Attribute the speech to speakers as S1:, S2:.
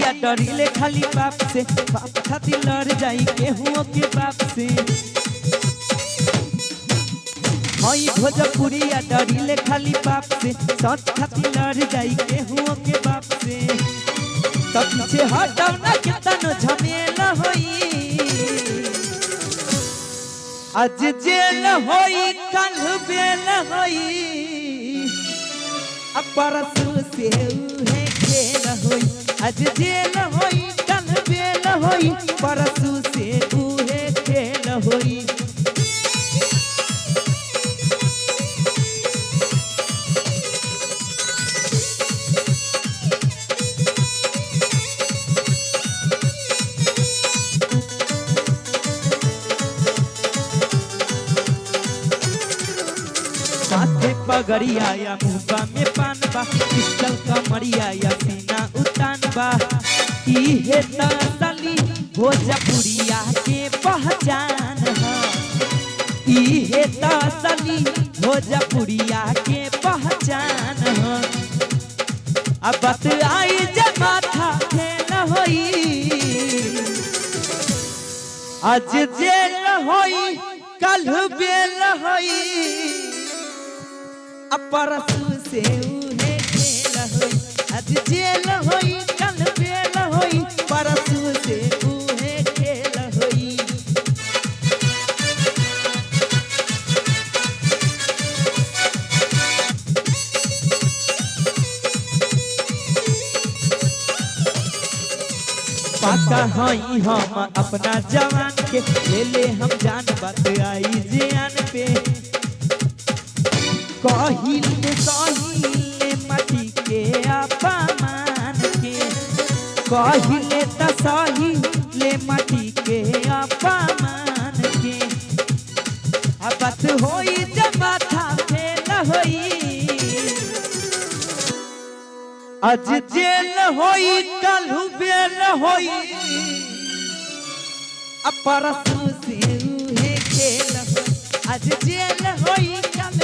S1: पुरिया डरिले खाली बाप से, बाप खातिर लड़ जाई केहुओं के बाप से। हई भोजपुरिया डरिले खाली बाप से, सच खातिर लड़ जाई केहुओं के बाप से। तब पीछे हटाओ ना कितनो झमेला होई, आज जेल होई कल बेल होई, अब परसों से उहे खेल होई। आज जेल होई कल बेल होई, परसों से उहे खेल होई। माथे पगड़िया या मुँह में पान बा, पिस्टल कमरिया या सीना उतान बा। इहे तसली भोजपुरिया के पहचान है, इहे तसली भोजपुरिया के पहचान है। अब बात आई जब माथा खेल होई, आज जेल होई कल बेल होई, अब परसों से उहे खेल होई। आज जेल होई कल बेल होई, परसों से उहे खेल होई। पाका हई हम अपना जवान के, ले हम जान बात आई जियान पे। कहिले सहिले माटी के अपमान के, कहिले त सहिले माटी के अपमान के। अब बात होई जब माथा फेल होई, आज जेल होई कल बेल होई, अब परसों से उहे खेल होई। आज जेल होई कल